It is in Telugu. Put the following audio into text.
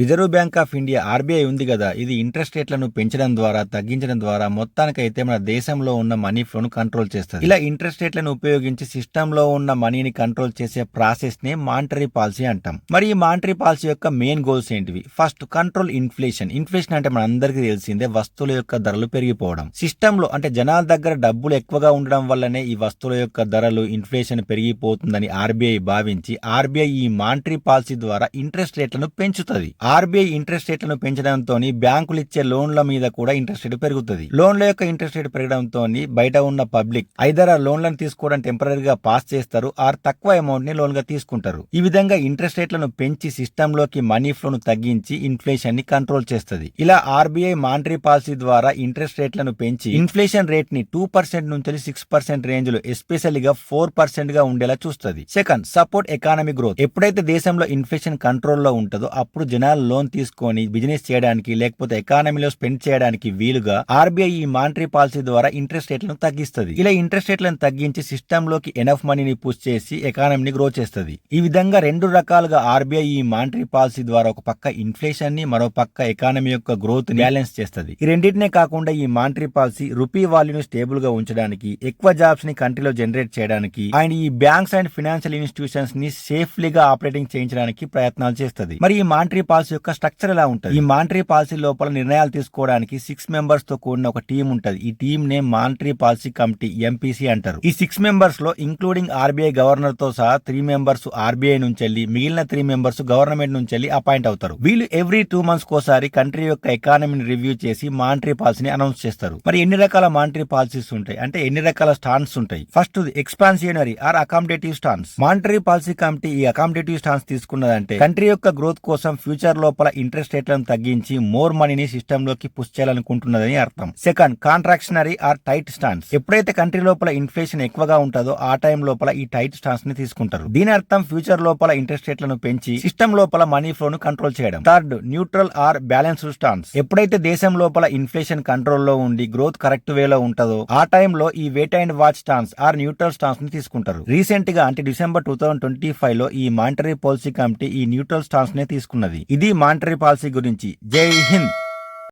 Reserve bank of India RBI ఉంది కదా, ఇది ఇంట్రెస్ట్ రేట్లను పెంచడం ద్వారా తగ్గించడం ద్వారా మొత్తానికైతే మన దేశంలో ఉన్న మనీ ఫ్లోను కంట్రోల్ చేస్తుంది. ఇలా ఇంట్రెస్ట్ రేట్లను ఉపయోగించి సిస్టమ్ లో ఉన్న మనీని కంట్రోల్ చేసే ప్రాసెస్ నే మానిటరీ పాలసీ అంటాం. మరి ఈ మానిటరీ పాలసీ యొక్క మెయిన్ గోల్స్ ఏంటివి? First, control inflation. ఇన్ఫ్లేషన్ అంటే మన అందరికీ తెలిసిందే వస్తువుల యొక్క ధరలు పెరిగిపోవడం. సిస్టమ్ లో అంటే జనాల దగ్గర డబ్బులు ఎక్కువగా ఉండడం వల్లనే ఈ వస్తువుల యొక్క ధరలు ఇన్ఫ్లేషన్ పెరిగిపోతుందని ఆర్బీఐ భావించి ఆర్బీఐ ఈ మానిటరీ పాలసీ ద్వారా ఇంట్రెస్ట్ రేట్లను పెంచుతుంది. ఆర్బీఐ ఇంట్రెస్ట్ రేట్లను పెంచడంతో బ్యాంకులు ఇచ్చే లోన్ల మీద కూడా ఇంట్రెస్ట్ రేట్ పెరుగుతుంది. లోన్ల యొక్క ఇంట్రెస్ట్ రేట్ పెరగడంతో బయట ఉన్న పబ్లిక్ ఐదర్ ఆ లోన్లను తీసుకోవడం టెంపరీగా పాస్ చేస్తారు ఆర్ తక్కువ అమౌంట్ ని లోన్ గా తీసుకుంటారు. ఈ విధంగా ఇంట్రెస్ట్ రేట్లను పెంచి సిస్టమ్ లోకి మనీ ఫ్లోను తగ్గించి ఇన్ఫ్లేషన్ ని కంట్రోల్ చేస్తుంది. ఇలా ఆర్బీఐ మానిటరీ పాలసీ ద్వారా ఇంట్రెస్ట్ రేట్లను పెంచి ఇన్ఫ్లేషన్ రేట్ ని 2% నుంచి 6% రేంజ్ లో ఎస్పెషల్లీ గా 4% గా ఉండేలా చూస్తుంది. Second, support economy growth. ఎప్పుడైతే దేశంలో ఇన్ఫ్లేషన్ కంట్రోల్ లో ఉంటుందో అప్పుడు జనాలు లోన్ తీసుకొని బిజినెస్ చేయడానికి లేకపోతే ఎకానమీలో స్పెండ్ చేయడానికి వీలుగా ఆర్బీఐ ఈ మానిటరీ పాలసీ ద్వారా ఇంట్రెస్ట్ రేట్లను తగ్గిస్తుంది. ఇలా ఇంట్రెస్ట్ రేట్లను తగ్గించి సిస్టమ్ లోకి ఎనఫ్ మనీని పుష్ చేసి ఎకానమీని గ్రో చేస్తుంది. ఈ విధంగా రెండు రకాలుగా ఆర్బీఐ ఈ మానిటరీ పాలసీ ద్వారా ఒక పక్క ఇన్ఫ్లేషన్ ని మరో పక్క ఎకానమీ యొక్క గ్రోత్ బ్యాలెన్స్ చేస్తుంది. ఈ రెండింటినే కాకుండా ఈ మానిటరీ పాలసీ రూపీ వాల్యూని స్టేబుల్ గా ఉంచడానికి, ఎక్కువ జాబ్స్ ని కంట్రీలో జనరేట్ చేయడానికి అండ్ ఈ బ్యాంక్స్ అండ్ ఫైనాన్షియల్ ఇన్స్టిట్యూషన్స్ ని సేఫ్లీగా ఆపరేటింగ్ చేయించడానికి ప్రయత్నాలు చేస్తుంది. మరి ఈ మానిటరీ పాలసీ యొక్క స్ట్రక్చర్ ఎలా ఉంటుంది? ఈ మానిటరీ పాలసీ లోపల నిర్ణయాలు తీసుకోవడానికి 6 మెంబర్స్ తో కూడిన ఒక టీం ఉంటది. ఈ టీం నే మానిటరీ పాలసీ కమిటీ ఎంపీసీ అంటారు. ఈ 6 మెంబర్స్ లో ఇంక్లూడింగ్ ఆర్బీఐ గవర్నర్ తో సహా 3 మెంబర్స్ ఆర్బీఐ నుంచి మిగిలిన 3 మెంబర్స్ గవర్నమెంట్ నుంచి అపాయింట్ అవుతారు. వీళ్ళు ఎవ్రీ 2 మంత్స్ కోసారి కంట్రీ యొక్క ఎకానమీని రివ్యూ చేసి మానిటరీ పాలసీని అనౌన్స్ చేస్తారు. మరి ఎన్ని రకాల మానిటరీ పాలసీస్ ఉంటాయి అంటే ఎన్ని రకాల స్టాన్స్ ఉంటాయి? First, expansionary or accommodative stance. Monetary policy committee ఈ అకామిడేటివ్ స్టాన్స్ తీసుకున్నదంటే కంట్రీ యొక్క గ్రోత్ కోసం ఫ్యూచర్ లోపల ఇంట్రెస్ట్ రేట్లను తగ్గించి మోర్ మనీని సిస్టమ్ లోకి పుష్ చేయాలనుకుంటున్నదని అర్థం. Second, contractionary or tight stance. ఎప్పుడైతే కంట్రీ లోపల ఇన్ఫ్లేషన్ ఎక్కువగా ఉంటుందో ఆ టైం లోపల ఈ టైట్ స్టాన్స్ ని తీసుకుంటారు. దీని అర్థం ఫ్యూచర్ లోపల ఇంట్రెస్ట్ రేట్లను పెంచి సిస్టమ్ లోపల మనీ ఫ్లోను కంట్రోల్ చేయడం. Third, neutral are balanced stance. ఎప్పుడైతే దేశం లోపల ఇన్ఫ్లేషన్ కంట్రోల్ లో ఉండి గ్రోత్ కరెక్ట్ వేలో ఉంటుందో ఆ టైంలో ఈ wait and watch stance or neutral stance ని తీసుకుంటారు. రీసెంట్ గా అంటే డిసెంబర్ 2025 లో ఈ మానిటరీ పాలసీ కమిటీ ఈ న్యూట్రల్ స్టాన్స్ నే తీసుకున్నది. ఇది మానిటరీ పాలసీ గురించి. జై హింద్.